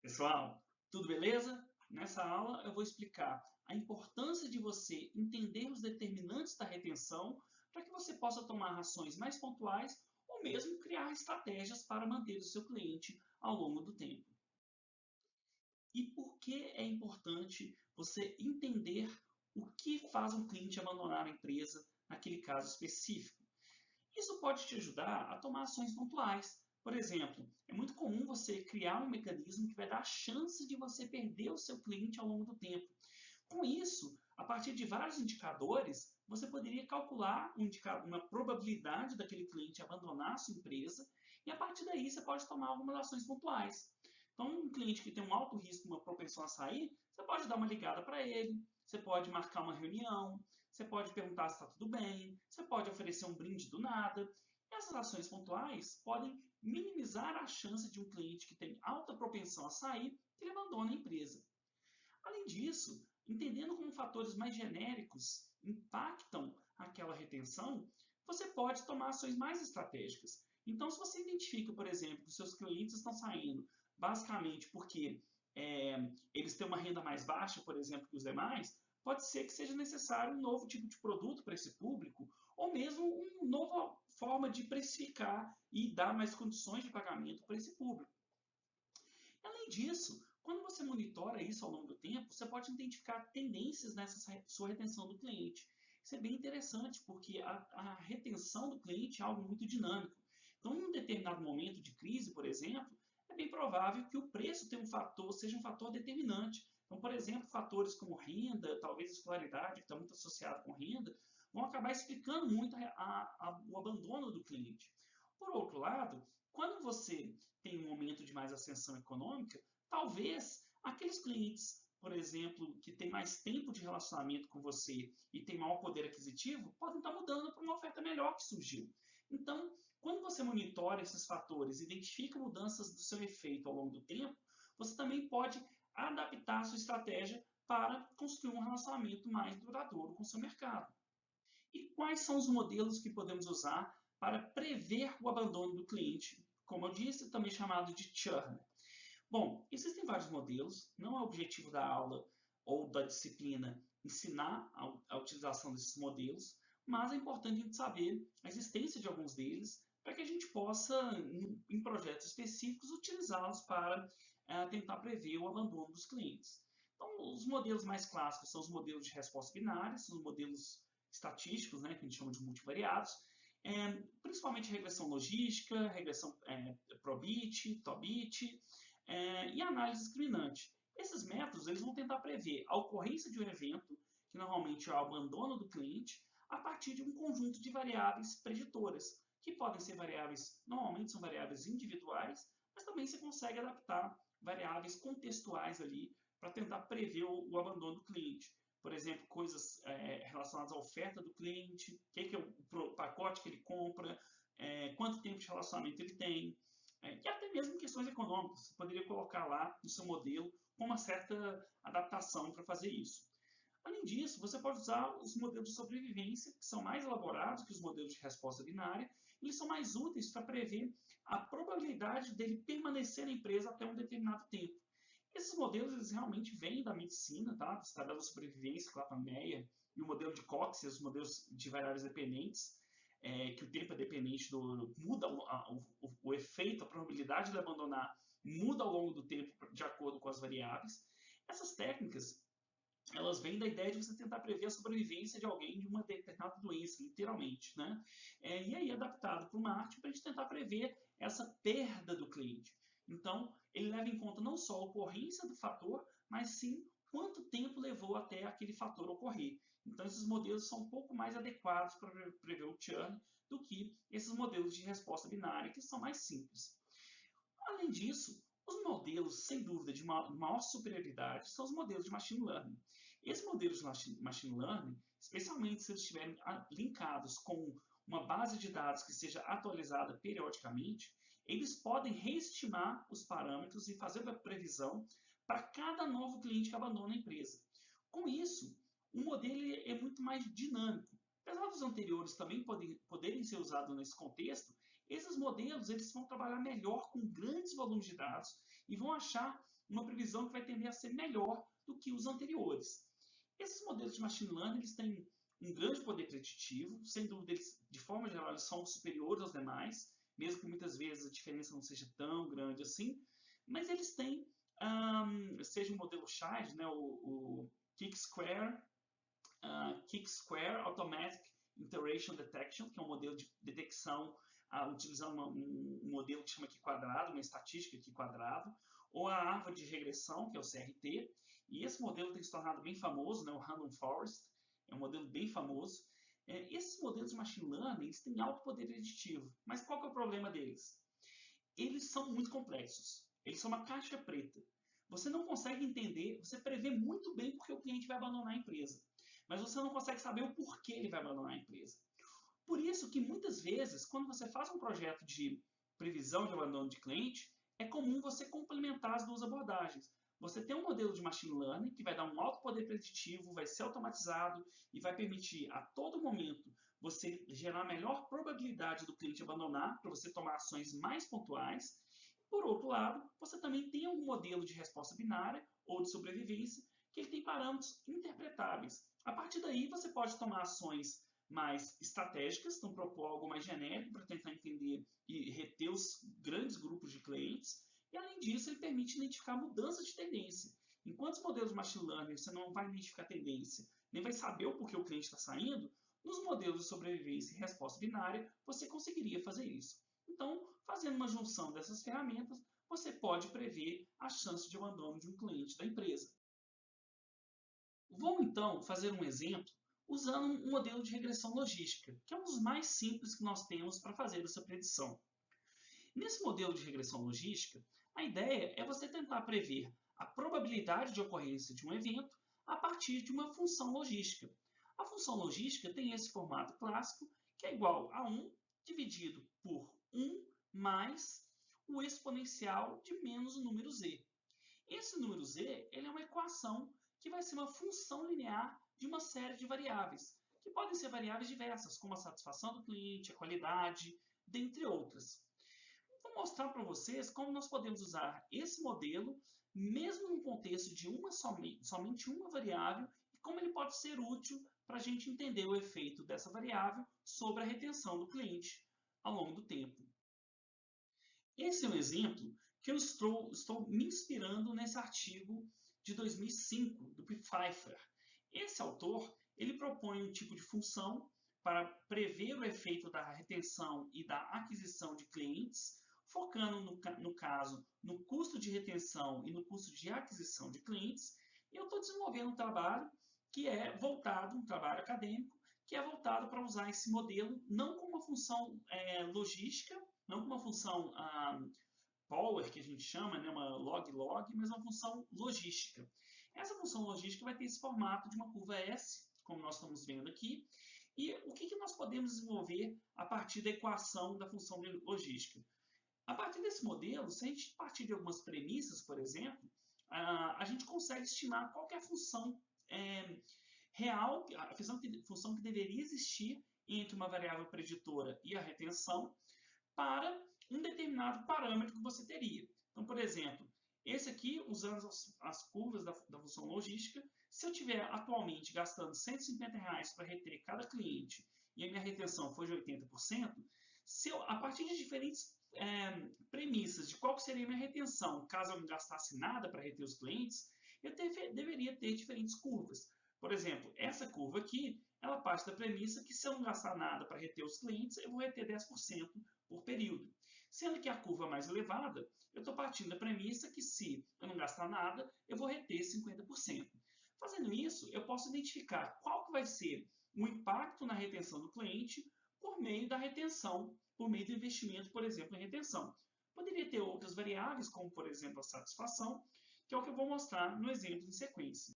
Pessoal, tudo beleza? Nessa aula eu vou explicar a importância de você entender os determinantes da retenção para que você possa tomar ações mais pontuais ou mesmo criar estratégias para manter o seu cliente ao longo do tempo. E por que é importante você entender o que faz um cliente abandonar a empresa naquele caso específico? Isso pode te ajudar a tomar ações pontuais. Por exemplo, é muito comum você criar um mecanismo que vai dar a chance de você perder o seu cliente ao longo do tempo. Com isso, a partir de vários indicadores, você poderia calcular uma probabilidade daquele cliente abandonar a sua empresa e a partir daí você pode tomar algumas ações pontuais. Então, um cliente que tem um alto risco, uma propensão a sair, você pode dar uma ligada para ele, você pode marcar uma reunião, você pode perguntar se está tudo bem, você pode oferecer um brinde do nada. Essas ações pontuais podem minimizar a chance de um cliente que tem alta propensão a sair, que ele abandone a empresa. Além disso, entendendo como fatores mais genéricos impactam aquela retenção, você pode tomar ações mais estratégicas. Então, se você identifica, por exemplo, que os seus clientes estão saindo basicamente porque eles têm uma renda mais baixa, por exemplo, que os demais, pode ser que seja necessário um novo tipo de produto para esse público, ou mesmo uma nova forma de precificar e dar mais condições de pagamento para esse público. Além disso, quando você monitora isso ao longo do tempo, você pode identificar tendências nessa sua retenção do cliente. Isso é bem interessante, porque a retenção do cliente é algo muito dinâmico. Então, em um determinado momento de crise, por exemplo, é bem provável que o preço seja um fator determinante. Então, por exemplo, fatores como renda, talvez escolaridade, que está muito associado com renda, vão acabar explicando muito o abandono do cliente. Por outro lado, quando você tem um momento de mais ascensão econômica, talvez aqueles clientes, por exemplo, que têm mais tempo de relacionamento com você e têm maior poder aquisitivo, podem estar mudando para uma oferta melhor que surgiu. Então, quando você monitora esses fatores, identifica mudanças do seu efeito ao longo do tempo, você também pode adaptar a sua estratégia para construir um relacionamento mais duradouro com o seu mercado. E quais são os modelos que podemos usar para prever o abandono do cliente? Como eu disse, também chamado de churn. Bom, existem vários modelos, não é o objetivo da aula ou da disciplina ensinar a utilização desses modelos, mas é importante a gente saber a existência de alguns deles para que a gente possa, em projetos específicos, utilizá-los para tentar prever o abandono dos clientes. Então, os modelos mais clássicos são os modelos de resposta binária, são os modelos estatísticos, né, que a gente chama de multivariados, principalmente regressão logística, regressão Probit, Tobit, e análise discriminante. Esses métodos eles vão tentar prever a ocorrência de um evento, que normalmente é o abandono do cliente, a partir de um conjunto de variáveis preditoras, que podem ser variáveis, normalmente são variáveis individuais, mas também você consegue adaptar variáveis contextuais ali para tentar prever o abandono do cliente. Por exemplo, coisas relacionadas à oferta do cliente, o que é o pacote que ele compra, quanto tempo de relacionamento ele tem, e até mesmo questões econômicas. Você poderia colocar lá no seu modelo com uma certa adaptação para fazer isso. Além disso, você pode usar os modelos de sobrevivência, que são mais elaborados que os modelos de resposta binária, e eles são mais úteis para prever a probabilidade dele permanecer na empresa até um determinado tempo. Esses modelos eles realmente vêm da medicina, tá? Dos tabelas de sobrevivência, Clapeyron e o modelo de Cox, os modelos de variáveis dependentes, que o tempo é dependente muda o efeito, a probabilidade de abandonar muda ao longo do tempo de acordo com as variáveis. Essas técnicas elas vêm da ideia de você tentar prever a sobrevivência de alguém de uma determinada doença, literalmente, né? E aí adaptado para o marketing para a gente tentar prever essa perda do cliente. Então, ele leva em conta não só a ocorrência do fator, mas sim quanto tempo levou até aquele fator ocorrer. Então, esses modelos são um pouco mais adequados para prever o churn do que esses modelos de resposta binária, que são mais simples. Além disso, os modelos, sem dúvida, de maior superioridade são os modelos de machine learning. Esses modelos de machine learning, especialmente se eles estiverem linkados com uma base de dados que seja atualizada periodicamente, eles podem reestimar os parâmetros e fazer a previsão para cada novo cliente que abandona a empresa. Com isso, o modelo é muito mais dinâmico. Apesar dos anteriores também poderem ser usados nesse contexto, esses modelos eles vão trabalhar melhor com grandes volumes de dados e vão achar uma previsão que vai tender a ser melhor do que os anteriores. Esses modelos de machine learning eles têm um grande poder preditivo, sem dúvida, eles, de forma geral, eles são superiores aos demais, mesmo que muitas vezes a diferença não seja tão grande assim, mas eles têm, seja o modelo Child, né, o Quick-Square Automatic Iteration Detection, que é um modelo de detecção utilizando um modelo que chama aqui quadrado, uma estatística aqui quadrado, ou a árvore de regressão, que é o CRT, e esse modelo tem se tornado bem famoso, né, o Random Forest, é um modelo bem famoso. Esses modelos de machine learning eles têm alto poder preditivo, mas qual que é o problema deles? Eles são muito complexos, eles são uma caixa preta. Você não consegue entender, você prevê muito bem porque o cliente vai abandonar a empresa, mas você não consegue saber o porquê ele vai abandonar a empresa. Por isso que muitas vezes, quando você faz um projeto de previsão de abandono de cliente, é comum você complementar as duas abordagens. Você tem um modelo de machine learning que vai dar um alto poder preditivo, vai ser automatizado e vai permitir a todo momento você gerar a melhor probabilidade do cliente abandonar para você tomar ações mais pontuais. Por outro lado, você também tem um modelo de resposta binária ou de sobrevivência que ele tem parâmetros interpretáveis. A partir daí, você pode tomar ações mais estratégicas, então propor algo mais genérico para tentar entender e reter os grandes grupos de clientes. E além disso, ele permite identificar mudanças de tendência. Enquanto os modelos de machine learning você não vai identificar tendência, nem vai saber o porquê o cliente está saindo, nos modelos de sobrevivência e resposta binária você conseguiria fazer isso. Então, fazendo uma junção dessas ferramentas, você pode prever a chance de abandono de um cliente da empresa. Vamos então fazer um exemplo usando um modelo de regressão logística, que é um dos mais simples que nós temos para fazer essa predição. Nesse modelo de regressão logística, a ideia é você tentar prever a probabilidade de ocorrência de um evento a partir de uma função logística. A função logística tem esse formato clássico, que é igual a 1 dividido por 1 mais o exponencial de menos o número z. Esse número z ele é uma equação que vai ser uma função linear de uma série de variáveis, que podem ser variáveis diversas, como a satisfação do cliente, a qualidade, dentre outras. Vou mostrar para vocês como nós podemos usar esse modelo, mesmo no contexto de somente uma variável, e como ele pode ser útil para a gente entender o efeito dessa variável sobre a retenção do cliente ao longo do tempo. Esse é um exemplo que eu estou me inspirando nesse artigo de 2005, do Pfeiffer. Esse autor ele propõe um tipo de função para prever o efeito da retenção e da aquisição de clientes, focando, no caso, no custo de retenção e no custo de aquisição de clientes. E eu estou desenvolvendo um trabalho que é voltado, um trabalho acadêmico, que é voltado para usar esse modelo não como uma função logística, não como uma função power, que a gente chama, né, uma log-log, mas uma função logística. Essa função logística vai ter esse formato de uma curva S, como nós estamos vendo aqui, e o que nós podemos desenvolver a partir da equação da função logística? A partir desse modelo, se a gente partir de algumas premissas, por exemplo, a gente consegue estimar qual é a função real, a função que deveria existir entre uma variável preditora e a retenção para um determinado parâmetro que você teria. Então, por exemplo, esse aqui, usando as curvas da função logística, se eu estiver atualmente gastando R$150 para reter cada cliente e a minha retenção for de 80%, se eu, a partir de diferentes premissas de qual seria a minha retenção, caso eu não gastasse nada para reter os clientes, eu deveria ter diferentes curvas. Por exemplo, essa curva aqui, ela parte da premissa que se eu não gastar nada para reter os clientes, eu vou reter 10% por período. Sendo que a curva mais elevada, eu estou partindo da premissa que se eu não gastar nada, eu vou reter 50%. Fazendo isso, eu posso identificar qual que vai ser o impacto na retenção do cliente por meio da retenção, por meio do investimento, por exemplo, em retenção. Poderia ter outras variáveis, como por exemplo a satisfação, que é o que eu vou mostrar no exemplo em sequência.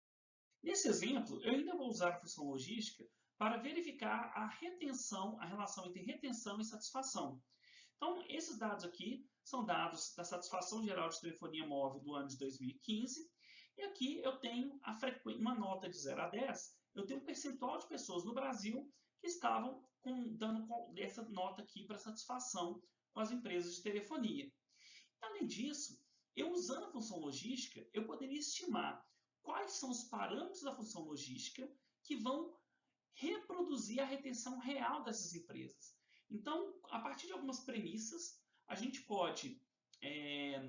Nesse exemplo, eu ainda vou usar a função logística para verificar a retenção, a relação entre retenção e satisfação. Então, esses dados aqui são dados da satisfação geral de telefonia móvel do ano de 2015. E aqui eu tenho uma nota de 0 a 10. Eu tenho um percentual de pessoas no Brasil que estavam dando essa nota aqui para satisfação com as empresas de telefonia. Além disso, eu usando a função logística, estimar quais são os parâmetros da função logística que vão reproduzir a retenção real dessas empresas. Então, a partir de algumas premissas, a gente pode,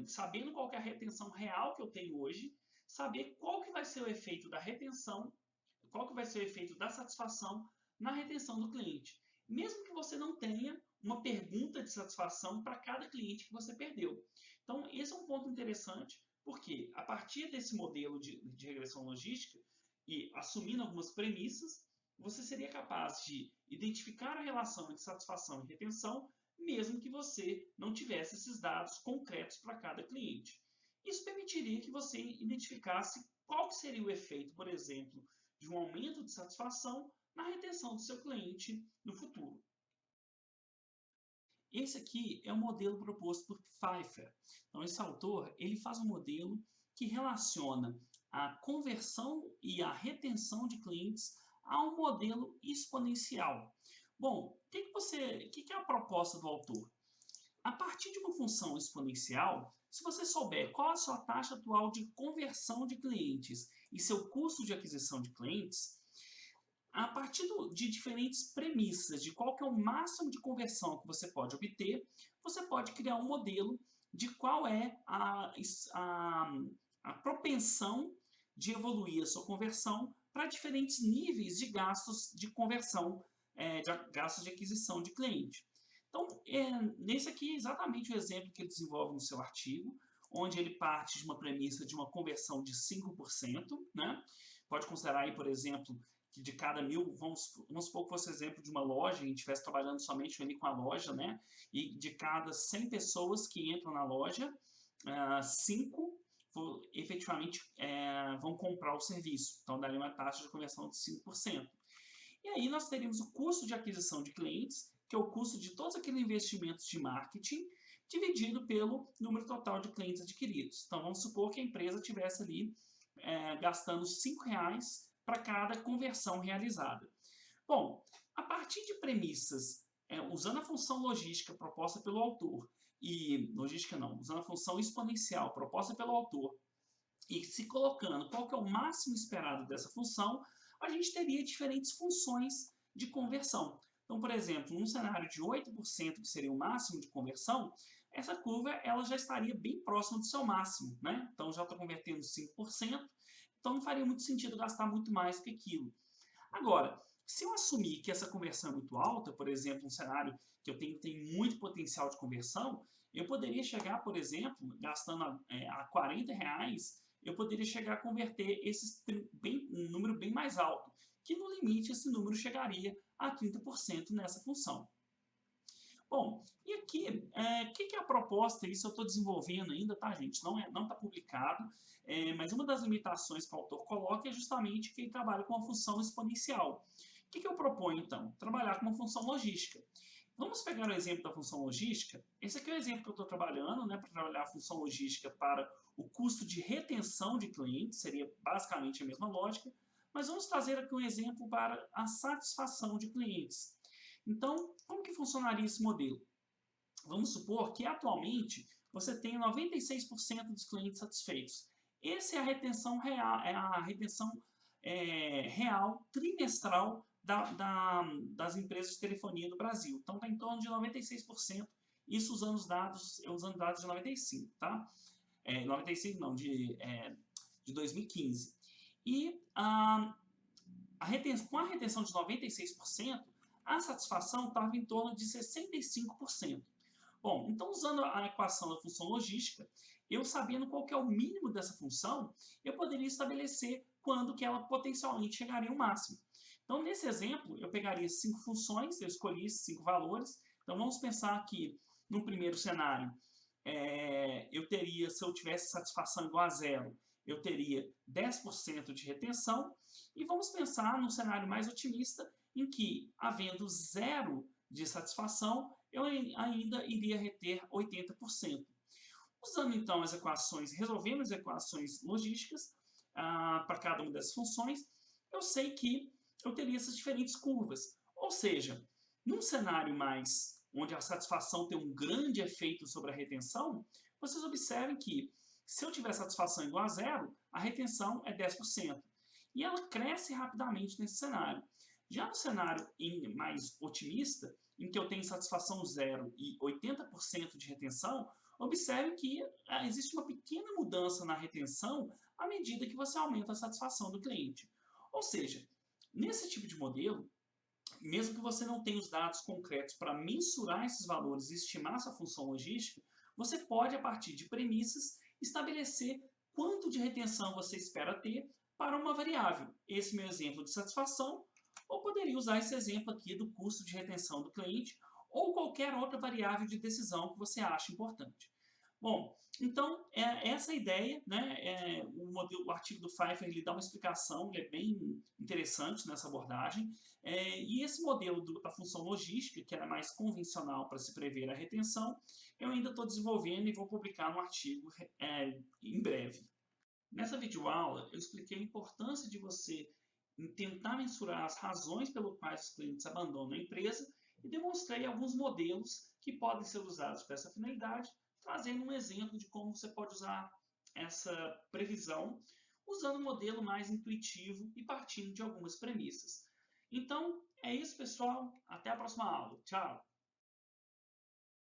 sabendo qual que é a retenção real que eu tenho hoje, saber qual que vai ser o efeito da retenção, qual que vai ser o efeito da satisfação na retenção do cliente. Mesmo que você não tenha uma pergunta de satisfação para cada cliente que você perdeu. Então, esse é um ponto interessante, porque a partir desse modelo de regressão logística e assumindo algumas premissas, você seria capaz de identificar a relação entre satisfação e retenção, mesmo que você não tivesse esses dados concretos para cada cliente. Isso permitiria que você identificasse qual que seria o efeito, por exemplo, de um aumento de satisfação na retenção do seu cliente no futuro. Esse aqui é o modelo proposto por Pfeiffer. Então, esse autor ele faz um modelo que relaciona a conversão e a retenção de clientes a um modelo exponencial. Bom, o que é a proposta do autor? A partir de uma função exponencial, se você souber qual a sua taxa atual de conversão de clientes e seu custo de aquisição de clientes, a partir de diferentes premissas de qual que é o máximo de conversão que você pode obter, você pode criar um modelo de qual é a propensão de evoluir a sua conversão para diferentes níveis de gastos de conversão, de gastos de aquisição de cliente. Então, nesse aqui é exatamente o exemplo que ele desenvolve no seu artigo, onde ele parte de uma premissa de uma conversão de 5%, né? Pode considerar aí, por exemplo, que de cada 1.000, vamos supor que fosse exemplo de uma loja, a gente estivesse trabalhando somente ali com a loja, né? E de cada 100 pessoas que entram na loja, 5 efetivamente vão comprar o serviço. Então, daria uma taxa de conversão de 5%. E aí nós teríamos o custo de aquisição de clientes, que é o custo de todos aqueles investimentos de marketing, dividido pelo número total de clientes adquiridos. Então, vamos supor que a empresa tivesse ali gastando R$5 para cada conversão realizada. Bom, a partir de premissas, usando a função logística proposta pelo autor, usando a função exponencial proposta pelo autor, e se colocando qual que é o máximo esperado dessa função, a gente teria diferentes funções de conversão. Então, por exemplo, num cenário de 8%, que seria o máximo de conversão, essa curva ela já estaria bem próxima do seu máximo, né? Então, já estou convertendo 5%, então não faria muito sentido gastar muito mais que aquilo. Agora, se eu assumir que essa conversão é muito alta, por exemplo, um cenário que eu tem muito potencial de conversão, eu poderia chegar, por exemplo, gastando a R$40, eu poderia chegar a converter um número bem mais alto, que no limite esse número chegaria a 30% nessa função. Bom, e aqui, o que é a proposta? Isso eu estou desenvolvendo ainda, tá, gente? Não está publicado, mas uma das limitações que o autor coloca é justamente que ele trabalha com uma função exponencial. O que eu proponho, então? Trabalhar com uma função logística. Vamos pegar o exemplo da função logística. Esse aqui é o exemplo que eu estou trabalhando, né, para trabalhar a função logística para o custo de retenção de clientes, seria basicamente a mesma lógica, mas vamos trazer aqui um exemplo para a satisfação de clientes. Então, como que funcionaria esse modelo? Vamos supor que atualmente você tem 96% dos clientes satisfeitos. Essa é a retenção real trimestral das empresas de telefonia no Brasil. Então, está em torno de 96%, isso usando dados de 95, tá? 95 não, de 2015. E com a retenção de 96%, a satisfação estava em torno de 65%. Bom, então usando a equação da função logística, eu sabendo qual que é o mínimo dessa função, eu poderia estabelecer quando que ela potencialmente chegaria ao máximo. Então, nesse exemplo, eu pegaria 5 funções, eu escolhi 5 valores. Então, vamos pensar que no primeiro cenário, eu teria, se eu tivesse satisfação igual a 0, eu teria 10% de retenção. E vamos pensar num cenário mais otimista, em que, havendo 0 de satisfação, eu ainda iria reter 80%. Usando então as equações, resolvendo as equações logísticas para cada uma dessas funções, eu sei que eu teria essas diferentes curvas. Ou seja, num cenário onde a satisfação tem um grande efeito sobre a retenção, vocês observem que Se eu tiver satisfação igual a zero, a retenção é 10%. E ela cresce rapidamente nesse cenário. Já no cenário mais otimista, em que eu tenho satisfação zero e 80% de retenção, observe que existe uma pequena mudança na retenção à medida que você aumenta a satisfação do cliente. Ou seja, nesse tipo de modelo, mesmo que você não tenha os dados concretos para mensurar esses valores e estimar sua função logística, você pode, a partir de premissas, estabelecer quanto de retenção você espera ter para uma variável. Esse meu exemplo de satisfação, ou poderia usar esse exemplo aqui do custo de retenção do cliente, ou qualquer outra variável de decisão que você acha importante. Bom, então, essa ideia, né, o artigo do Pfeiffer ele dá uma explicação, ele é bem interessante nessa abordagem, e esse modelo da função logística, que era mais convencional para se prever a retenção, eu ainda estou desenvolvendo e vou publicar no artigo em breve. Nessa videoaula, eu expliquei a importância de você tentar mensurar as razões pelas quais os clientes abandonam a empresa e demonstrei alguns modelos que podem ser usados para essa finalidade, trazendo um exemplo de como você pode usar essa previsão usando um modelo mais intuitivo e partindo de algumas premissas. Então, é isso, pessoal. Até a próxima aula. Tchau!